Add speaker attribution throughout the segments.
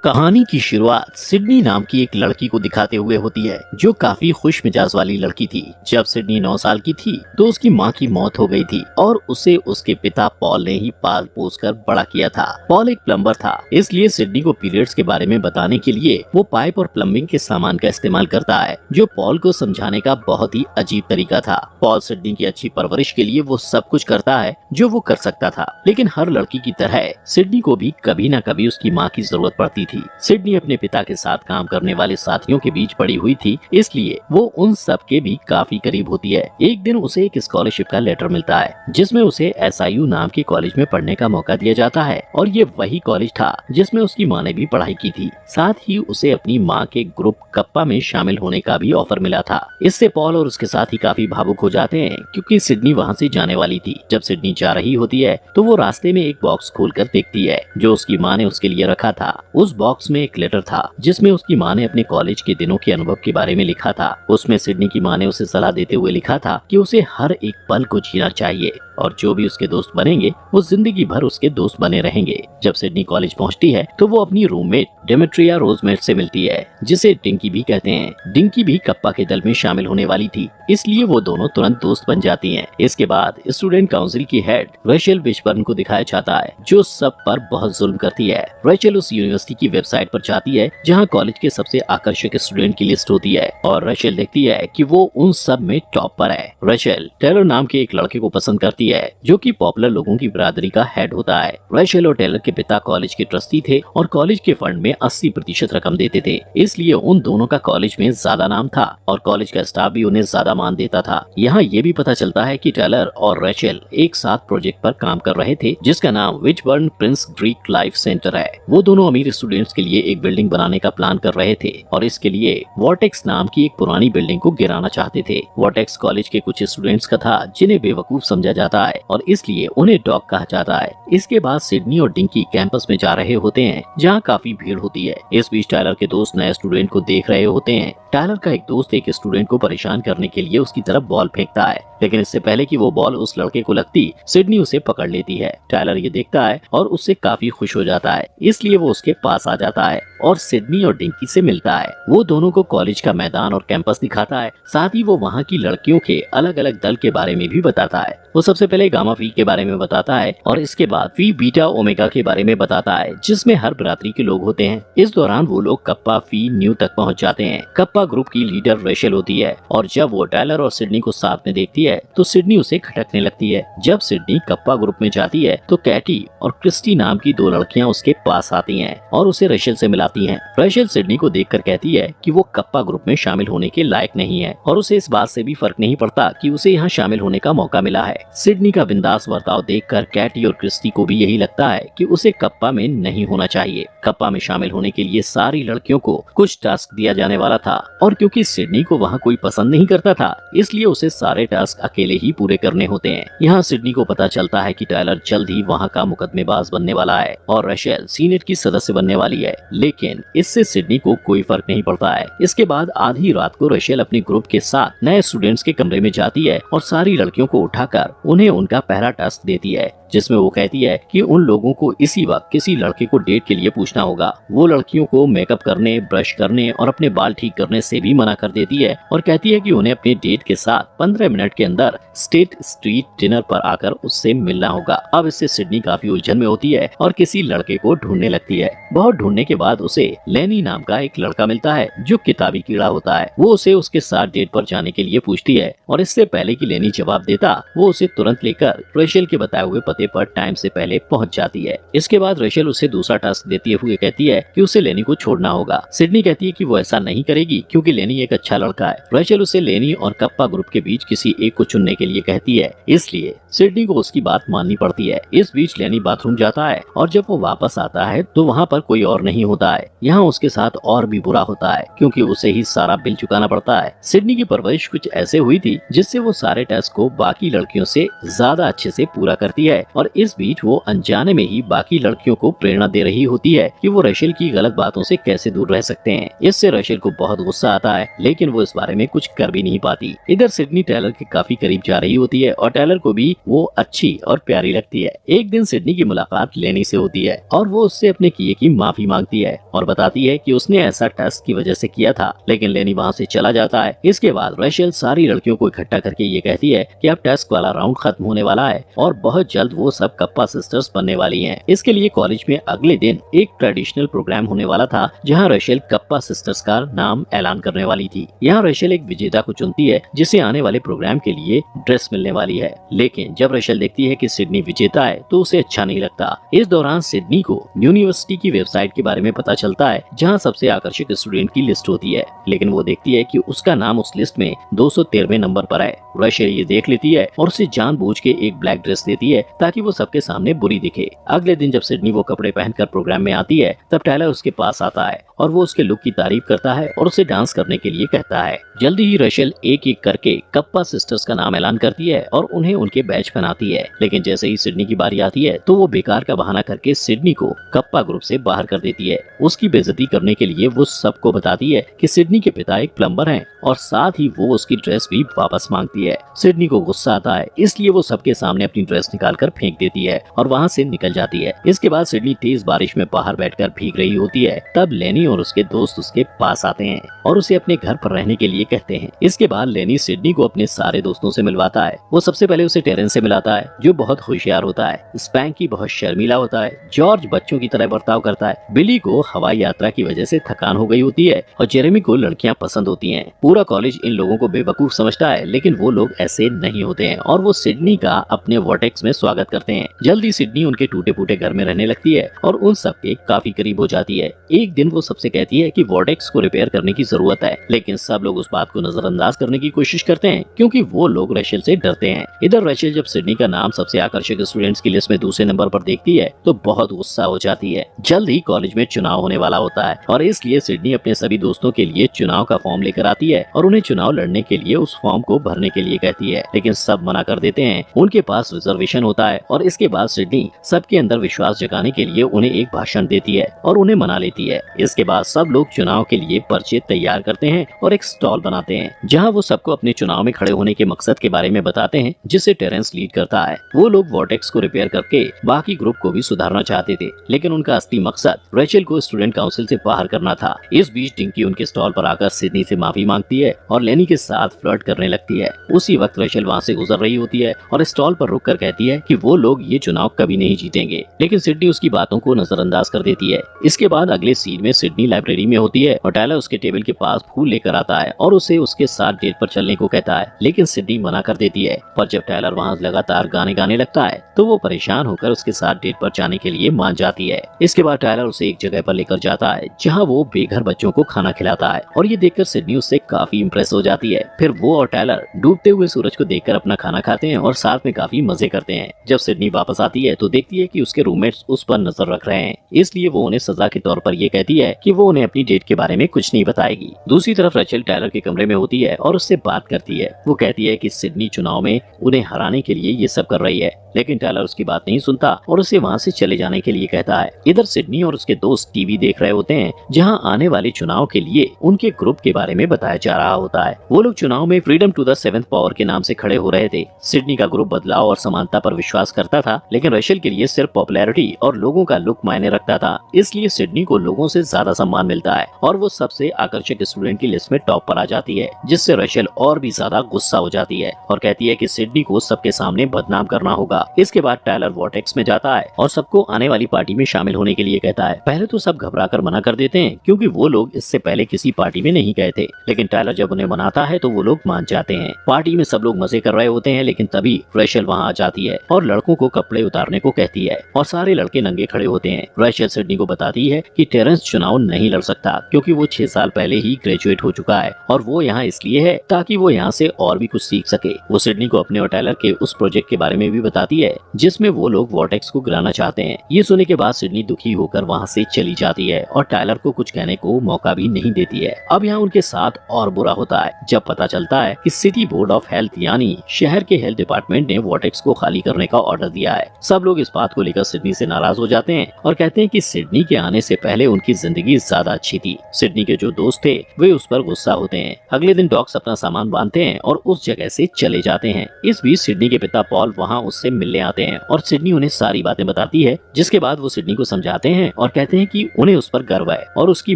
Speaker 1: कहानी की शुरुआत सिडनी नाम की एक लड़की को दिखाते हुए होती है जो काफी खुश मिजाज वाली लड़की थी। जब सिडनी 9 साल की थी तो उसकी माँ की मौत हो गई थी और उसे उसके पिता पॉल ने ही पाल पोस कर बड़ा किया था। पॉल एक प्लम्बर था, इसलिए सिडनी को पीरियड्स के बारे में बताने के लिए वो पाइप और प्लम्बिंग के सामान का इस्तेमाल करता है, जो पॉल को समझाने का बहुत ही अजीब तरीका था। पॉल सिडनी की अच्छी परवरिश के लिए वो सब कुछ करता है जो वो कर सकता था, लेकिन हर लड़की की तरह सिडनी को भी कभी न कभी उसकी माँ की जरूरत पड़ती थी। सिडनी अपने पिता के साथ काम करने वाले साथियों के बीच पड़ी हुई थी, इसलिए वो उन सब के भी काफी करीब होती है। एक दिन उसे एक स्कॉलरशिप का लेटर मिलता है जिसमें उसे SIU नाम के कॉलेज में पढ़ने का मौका दिया जाता है और ये वही कॉलेज था जिसमें उसकी माँ ने भी पढ़ाई की थी। साथ ही उसे अपनी माँ के ग्रुप कप्पा में शामिल होने का भी ऑफर मिला था। इससे पॉल और उसके साथी काफी भावुक हो जाते हैं क्योंकि सिडनी वहाँ से जाने वाली थी। जब सिडनी जा रही होती है तो वो रास्ते में एक बॉक्स खोलकर देखती है जो उसकी माँ ने उसके लिए रखा था। उस बॉक्स में एक लेटर था जिसमें उसकी माँ ने अपने कॉलेज के दिनों के अनुभव के बारे में लिखा था। उसमें सिडनी की माँ ने उसे सलाह देते हुए लिखा था कि उसे हर एक पल को जीना चाहिए और जो भी उसके दोस्त बनेंगे वो जिंदगी भर उसके दोस्त बने रहेंगे। जब सिडनी कॉलेज पहुंचती है तो वो अपनी रूममेट डेमेट्रिया रोजमेट से मिलती है, जिसे डिंकी भी कहते हैं। डिंकी भी कप्पा के दल में शामिल होने वाली थी, इसलिए वो दोनों तुरंत दोस्त बन जाती हैं। इसके बाद स्टूडेंट काउंसिल की हेड रेचल विशबर्न को दिखाया जाता है जो सब पर बहुत जुल्म करती है। रेचल उस यूनिवर्सिटी की वेबसाइट पर जाती है जहाँ कॉलेज के सबसे आकर्षक स्टूडेंट की लिस्ट होती है और रेचल देखती है कि वो उन सब में टॉप पर है। रेचल टेलर नाम के एक लड़के को पसंद करती है जो कि पॉपुलर लोगों की बिरादरी का हेड होता है। रेचल और टेलर के पिता कॉलेज के ट्रस्टी थे और कॉलेज के फंड में 80% रकम देते थे, इसलिए उन दोनों का कॉलेज में ज्यादा नाम था और कॉलेज का स्टाफ भी उन्हें ज्यादा मान देता था। यहाँ ये भी पता चलता है कि टेलर और रेचल एक साथ प्रोजेक्ट पर काम कर रहे थे जिसका नाम विचबर्न प्रिंस ग्रीक लाइफ सेंटर है। वो दोनों अमीर स्टूडेंट्स के लिए एक बिल्डिंग बनाने का प्लान कर रहे थे और इसके लिए वॉर्टेक्स नाम की एक पुरानी बिल्डिंग को गिराना चाहते थे। वॉर्टेक्स कॉलेज के कुछ स्टूडेंट्स का था जिन्हें बेवकूफ समझा जाता है और इसलिए उन्हें डॉग कहा जाता है। इसके बाद सिडनी और डिंकी कैंपस में जा रहे होते हैं जहाँ काफी भीड़ होती है। इस बीच टायलर के दोस्त नए स्टूडेंट को देख रहे होते हैं। टायलर का एक दोस्त एक स्टूडेंट को परेशान करने के लिए उसकी तरफ बॉल फेंकता है, लेकिन इससे पहले कि वो बॉल उस लड़के को लगती सिडनी उसे पकड़ लेती है। टायलर ये देखता है और उससे काफी खुश हो जाता है, इसलिए वो उसके पास आ जाता है और सिडनी और डिंकी से मिलता है। वो दोनों को कॉलेज का मैदान और कैंपस दिखाता है, साथ ही वो वहाँ की लड़कियों के अलग अलग दल के बारे में भी बताता है। वो सबसे पहले गामा फी के बारे में बताता है और इसके बाद फी बीटा ओमेगा के बारे में बताता है जिसमें हर बिरादरी के लोग होते हैं। इस दौरान वो लोग कप्पा फी न्यू तक पहुँच जाते हैं। कप्पा ग्रुप की लीडर रेचल होती है और जब वो टायलर और सिडनी को साथ में देखती है तो सिडनी उसे खटकने लगती है। जब सिडनी कप्पा ग्रुप में जाती है तो कैटी और क्रिस्टी नाम की 2 लड़कियां उसके पास आती हैं और उसे रेचल से मिलाती हैं। रेचल सिडनी को देखकर कहती है कि वो कप्पा ग्रुप में शामिल होने के लायक नहीं है और उसे इस बात से भी फर्क नहीं पड़ता कि उसे यहाँ शामिल होने का मौका मिला है। सिडनी का बिंदास बर्ताव देखकर कैटी और क्रिस्टी को भी यही लगता है कि उसे कप्पा में नहीं होना चाहिए। कप्पा में शामिल होने के लिए सारी लड़कियों को कुछ टास्क दिया जाने वाला था और क्योंकि सिडनी को वहाँ कोई पसंद नहीं करता था, इसलिए उसे सारे टास्क अकेले ही पूरे करने होते हैं। यहाँ सिडनी को पता चलता है कि टायलर जल्द ही वहाँ का मुकदमेबाज बनने वाला है और रेचल सीनेट की सदस्य बनने वाली है, लेकिन इससे सिडनी को कोई फर्क नहीं पड़ता है। इसके बाद आधी रात को रेचल अपने ग्रुप के साथ नए स्टूडेंट्स के कमरे में जाती है और सारी लड़कियों को उठाकर उन्हें उनका पहला टास्क देती है, जिसमें वो कहती है कि उन लोगों को इसी वक्त किसी लड़के को डेट के लिए पूछना होगा। वो लड़कियों को मेकअप करने, ब्रश करने और अपने बाल ठीक करने से भी मना कर देती है और कहती है कि उन्हें अपने डेट के साथ 15 मिनट के अंदर स्टेट स्ट्रीट डिनर पर आकर उससे मिलना होगा। अब इससे सिडनी काफी उलझन में होती है और किसी लड़के को ढूंढने लगती है। बहुत ढूंढने के बाद उसे लेनी नाम का एक लड़का मिलता है जो किताबी कीड़ा होता है। वो उसे उसके साथ डेट पर जाने के लिए पूछती है और इससे पहले कि लेनी जवाब देता, वो उसे तुरंत लेकर रेचल के बताए हुए पते पर टाइम से पहले पहुंच जाती है। इसके बाद रेचल उसे दूसरा टास्क देते हुए कहती है कि उसे लेनी को छोड़ना होगा। सिडनी कहती है कि वो ऐसा नहीं करेगी क्योंकि लेनी एक अच्छा लड़का है। रेचल उसे लेनी और कप्पा ग्रुप के बीच किसी एक को चुनने के लिए कहती है, इसलिए सिडनी को उसकी बात माननी पड़ती है। इस बीच लेनी बाथरूम जाता है और जब वो वापस आता है तो वहाँ पर कोई और नहीं होता है। यहाँ उसके साथ और भी बुरा होता है क्योंकि उसे ही सारा बिल चुकाना पड़ता है। सिडनी की परवरिश कुछ ऐसे हुई थी जिससे वो सारे टेस्ट को बाकी लड़कियों से ज्यादा अच्छे से पूरा करती है और इस बीच वो अनजाने में ही बाकी लड़कियों को प्रेरणा दे रही होती है कि वो रशेल की गलत बातों से कैसे दूर रह सकते हैं। इससे रशेल को बहुत गुस्सा आता है, लेकिन वो इस बारे में कुछ कर भी नहीं पाती। इधर सिडनी टेलर के काफी करीब जा रही होती है और टेलर को भी वो अच्छी और प्यारी लगती है। एक दिन सिडनी की मुलाकात लेनी से होती है और वो उससे अपने किए की माफी मांगती है और बताती है कि उसने ऐसा टेस्ट की वजह से किया था, लेकिन लेनी वहाँ से चला जाता है। इसके बाद रशेल सारी लड़कियों को इकट्ठा करके ये कहती है कि अब टेस्ट वाला राउंड खत्म होने वाला है और बहुत जल्द वो सब कप्पा सिस्टर्स बनने वाली हैं। इसके लिए कॉलेज में अगले दिन एक ट्रेडिशनल प्रोग्राम होने वाला था, जहाँ रशेल कप्पा सिस्टर्स का नाम ऐलान करने वाली थी। यहाँ रशेल एक विजेता को चुनती है जिसे आने वाले प्रोग्राम के लिए ड्रेस मिलने वाली है, लेकिन जब रशेल देखती है कि सिडनी विजेता है तो उसे अच्छा नहीं लगता। इस दौरान सिडनी को यूनिवर्सिटी की वेबसाइट के बारे में पता चलता है, जहाँ सबसे आकर्षक स्टूडेंट की लिस्ट होती है, लेकिन वो देखती है कि उसका नाम उस लिस्ट में 213वें नंबर पर है। रशेल ये देख लेती है और उसे जानबूझ के एक ब्लैक ड्रेस देती है ताकि वो सबके सामने बुरी दिखे। अगले दिन जब सिडनी वो कपड़े पहनकर प्रोग्राम में आती है, तब टायलर उसके पास आता है और वो उसके लुक की तारीफ करता है और उसे डांस करने के लिए कहता है। जल्दी ही रशेल एक एक करके कप्पा सिस्टर्स का नाम ऐलान करती है और उन्हें उनके बैच पहनाती है, लेकिन जैसे ही सिडनी की बारी आती है तो वो बेकार का बहाना करके सिडनी को कप्पा ग्रुप से बाहर कर देती है। उसकी बेइज्जती करने के लिए वो सबको बताती है कि सिडनी के पिता एक प्लम्बर हैं और साथ ही वो उसकी ड्रेस भी वापस मांगती है। सिडनी को गुस्सा आता है, इसलिए वो सबके सामने अपनी ड्रेस निकाल कर फेंक देती है और वहाँ से निकल जाती है। इसके बाद सिडनी तेज बारिश में बाहर बैठकर भीग रही होती है। तब लेनी और उसके दोस्त उसके पास आते हैं और उसे अपने घर पर रहने के लिए कहते हैं। इसके बाद लेनी सिडनी को अपने सारे दोस्तों से मिलवाता है। वो सबसे पहले उसे टेरेंस से मिलाता है, जो बहुत होशियार होता है। स्पैंकी बहुत शर्मीला होता है। जॉर्ज बच्चों की तरह बर्ताव करता है। बिली को हवाई यात्रा की वजह से थकान हो गई होती है और जेरेमी को लड़कियां पसंद होती हैं। पूरा कॉलेज इन लोगों को बेवकूफ समझता है, लेकिन वो लोग ऐसे नहीं होते हैं और वो सिडनी का अपने वॉर्टेक्स में स्वागत करते हैं। जल्दी सिडनी उनके टूटे फूटे घर में रहने लगती है और उन सबके काफी करीब हो जाती है। एक दिन वो सबसे कहती है कि वॉर्टेक्स को रिपेयर करने की जरूरत है, लेकिन सब लोग उस बात को नजरअंदाज करने की कोशिश करते हैं क्योंकि वो लोग रशेल से डरते हैं। इधर रशेल जब सिडनी का नाम सबसे आकर्षक स्टूडेंट्स की लिस्ट में दूसरे नंबर पर देखती है तो बहुत गुस्सा हो जाती है। जल्द ही कॉलेज में चुनाव होने वाला होता है और इसलिए सिडनी अपने सभी दोस्तों के लिए चुनाव का फॉर्म लेकर आती है और उन्हें चुनाव लड़ने के लिए उस फॉर्म को भरने के लिए कहती है, लेकिन सब मना कर देते हैं। उनके पास रिजर्वेशन होता है और इसके बाद सिडनी सबके अंदर विश्वास जगाने के लिए उन्हें एक भाषण देती है और उन्हें मना लेती है। इसके बाद सब लोग चुनाव के लिए पर्चे तैयार करते हैं और एक स्टॉल बनाते हैं, जहां वो सबको अपने चुनाव में खड़े होने के मकसद के बारे में बताते हैं, जिसे टेरेंस लीड करता है। वो लोग वॉर्टेक्स को रिपेयर करके बाकी ग्रुप को भी सुधारना चाहते थे, लेकिन उनका असली मकसद रशेल को स्टूडेंट काउंसिल से बाहर करना था। इस बीच डिंकी उनके स्टॉल पर आकर सिडनी से माफी मांगती है और लेनी के साथ फ्लर्ट करने लगती है। उसी वक्त रशेल वहाँ से गुजर रही होती है और स्टॉल पर रुककर कहती है कि वो लोग ये चुनाव कभी नहीं जीतेंगे, लेकिन सिडनी उसकी बातों को नजरअंदाज कर देती है। इसके बाद अगले सीन में सिडनी लाइब्रेरी में होती है और टायलर उसके टेबल के पास फूल लेकर आता है और उसे उसके साथ डेट पर चलने को कहता है, लेकिन सिडनी मना कर देती है। पर जब टायलर वहाँ लगातार गाने गाने लगता है तो वो परेशान होकर उसके साथ डेट पर जाने के लिए मान जाती है। इसके बाद टायलर उसे एक जगह पर लेकर जाता है जहाँ वो बेघर बच्चों को खाना खिलाता है और ये देखकर सिडनी उससे काफी इम्प्रेस हो जाती है। फिर वो और टायलर डूबते हुए सूरज को देखकर अपना खाना खाते हैं और साथ में काफी मजे करते हैं। जब सिडनी वापस आती है तो देखती है कि उसके रूममेट्स उस पर नजर रख रहे हैं, इसलिए वो उन्हें सजा के तौर पर ये कहती है कि वो उन्हें अपनी डेट के बारे में कुछ नहीं बताएगी। दूसरी तरफ रशेल टायलर के कमरे में होती है और उससे बात करती है। वो कहती है कि सिडनी चुनाव में उन्हें हराने के लिए ये सब कर रही है, लेकिन टायलर उसकी बात नहीं सुनता और उसे वहाँ से चले जाने के लिए कहता है। इधर सिडनी और उसके दोस्त टीवी देख रहे होते हैं, जहाँ आने वाले चुनाव के लिए उनके ग्रुप के बारे में बताया जा रहा होता है। वो लोग चुनाव में freedom to the seventh power के नाम से खड़े हो रहे थे। सिडनी का ग्रुप बदलाव और समानता पर विश्वास करता था, लेकिन रशेल के लिए सिर्फ पॉपुलैरिटी और लोगों का लुक मायने रखता था। इसलिए सिडनी को लोगों से ज्यादा सम्मान मिलता है और वो सबसे आकर्षक स्टूडेंट की लिस्ट में टॉप पर आ जाती है, जिससे रशेल और भी ज्यादा गुस्सा हो जाती है और कहती है कि सिडनी को सबके सामने बदनाम करना होगा। इसके बाद टायलर वॉर्टेक्स में जाता है और सबको आने वाली पार्टी में शामिल होने के लिए कहता है। पहले तो सब घबराकर मना कर देते हैं क्योंकि वो लोग इससे पहले किसी पार्टी में नहीं गए थे, लेकिन टायलर जब उन्हें मनाता है तो वो लोग मान जाते हैं। पार्टी में सब लोग मजे कर रहे होते हैं, लेकिन तभी रशेल वहाँ आ जाती है और लड़कों को कपड़े उतारने को कहती है और सारे लड़के नंगे खड़े होते हैं। रशेल सिडनी को बताती है कि टेरेंस चुनाव नहीं लड़ सकता क्योंकि वो 6 साल पहले ही ग्रेजुएट हो चुका है और वो यहाँ इसलिए है ताकि वो यहाँ से और भी कुछ सीख सके। वो सिडनी को अपने और टायलर के उस प्रोजेक्ट के बारे में भी बताती है जिसमें वो लोग वॉर्टेक्स को गिराना चाहते हैं। ये सुनने के बाद सिडनी दुखी होकर वहाँ से चली जाती है और टायलर को कुछ कहने को मौका भी नहीं देती है। अब यहाँ उनके साथ और बुरा होता है जब पता चलता है कि सिटी बोर्ड ऑफ हेल्थ यानी शहर के हेल्थ डिपार्टमेंट ने वॉर्टेक्स को खाली करने का का ऑर्डर दिया है। सब लोग इस बात को लेकर सिडनी से नाराज हो जाते हैं और कहते हैं कि सिडनी के आने से पहले उनकी जिंदगी ज्यादा अच्छी थी। सिडनी के जो दोस्त थे वे उस पर गुस्सा होते हैं। अगले दिन डॉक्स अपना सामान बांधते हैं और उस जगह से चले जाते हैं। इस बीच सिडनी के पिता पॉल वहाँ उससे मिलने आते हैं और सिडनी उन्हें सारी बातें बताती है, जिसके बाद वो सिडनी को समझाते हैं और कहते हैं कि उन्हें उस पर गर्व है और उसकी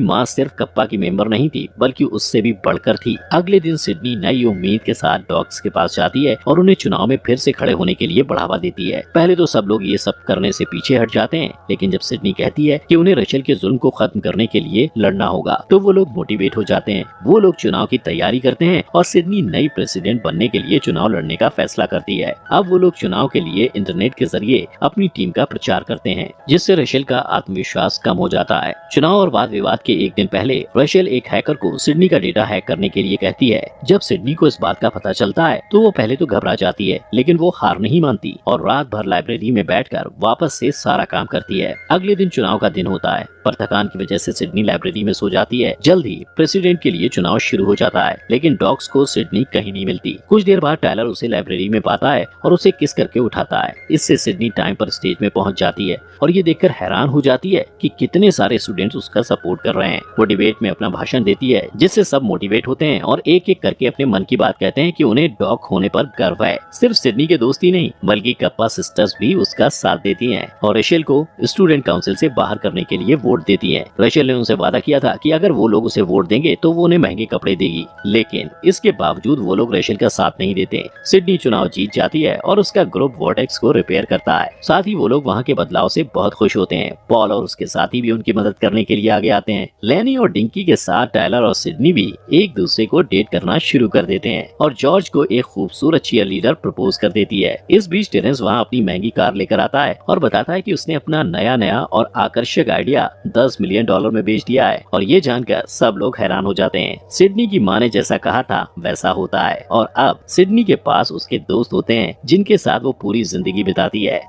Speaker 1: माँ सिर्फ कप्पा की मेंबर नहीं थी बल्कि उससे भी बढ़कर थी। अगले दिन सिडनी नई उम्मीद के साथ डॉक्स के पास जाती है और उन्हें चुनाव में फिर से खड़े होने के लिए बढ़ावा देती है। पहले तो सब लोग ये सब करने से पीछे हट जाते हैं, लेकिन जब सिडनी कहती है कि उन्हें रचेल के जुल्म को खत्म करने के लिए लड़ना होगा तो वो लोग मोटिवेट हो जाते हैं। वो लोग चुनाव की तैयारी करते हैं और सिडनी नई प्रेसिडेंट बनने के लिए चुनाव लड़ने का फैसला करती है। अब वो लोग चुनाव के लिए इंटरनेट के जरिए अपनी टीम का प्रचार करते हैं, जिससे रचेल का आत्मविश्वास कम हो जाता है। चुनाव और वाद विवाद के एक दिन पहले रचेल एक हैकर को सिडनी का डेटा हैक करने के लिए कहती है। जब सिडनी को इस बात का पता चलता है तो वो पहले तो घबरा जाती है, लेकिन वो हार नहीं मानती और रात भर लाइब्रेरी में बैठकर वापस से सारा काम करती है। अगले दिन चुनाव का दिन होता है, पर थकान की वजह से सिडनी लाइब्रेरी में सो जाती है। जल्द ही प्रेसिडेंट के लिए चुनाव शुरू हो जाता है, लेकिन डॉक्स को सिडनी कहीं नहीं मिलती। कुछ देर बाद टायलर उसे लाइब्रेरी में पाता है और उसे किस करके उठाता है। इससे सिडनी टाइम पर स्टेज में पहुंच जाती है और ये देखकर हैरान हो जाती है कि कितने सारे स्टूडेंट्स उसका सपोर्ट कर रहे हैं। वो डिबेट में अपना भाषण देती है, जिससे सब मोटिवेट होते हैं और एक एक करके अपने मन की बात कहते हैं कि उन्हें डॉक होने पर गर्व है। सिर्फ सिडनी के दोस्त ही नहीं बल्कि कप्पा सिस्टर्स भी उसका साथ देती हैं और रचेल को स्टूडेंट काउंसिल से बाहर करने के लिए वोट देती है। रचेल ने उनसे वादा किया था कि अगर वो लोग उसे वोट देंगे तो वो उन्हें महंगे कपड़े देगी, लेकिन इसके बावजूद वो लोग रचेल का साथ नहीं देते। सिडनी चुनाव जीत जाती है और उसका ग्रुप वोटेक्स को रिपेयर करता है। साथ ही वो लोग वहाँ के बदलाव से बहुत खुश होते हैं। पॉल और उसके साथी भी उनकी मदद करने के लिए आगे आते हैं। लेनी और डिंकी के साथ टायलर और सिडनी भी एक दूसरे को डेट करना शुरू कर देते हैं और जॉर्ज को एक खूबसूरत चीयर लीडर प्रपोज कर देती है। इस बीच टेरेंस वहाँ अपनी महंगी कार लेकर आता है और बताता है कि उसने अपना नया और आकर्षक आइडिया $10 मिलियन में बेच दिया है और ये जानकर सब लोग हैरान हो जाते हैं। सिडनी की माँ ने जैसा कहा था वैसा होता है और अब सिडनी के पास उसके दोस्त होते हैं जिनके साथ वो पूरी जिंदगी बिताती है।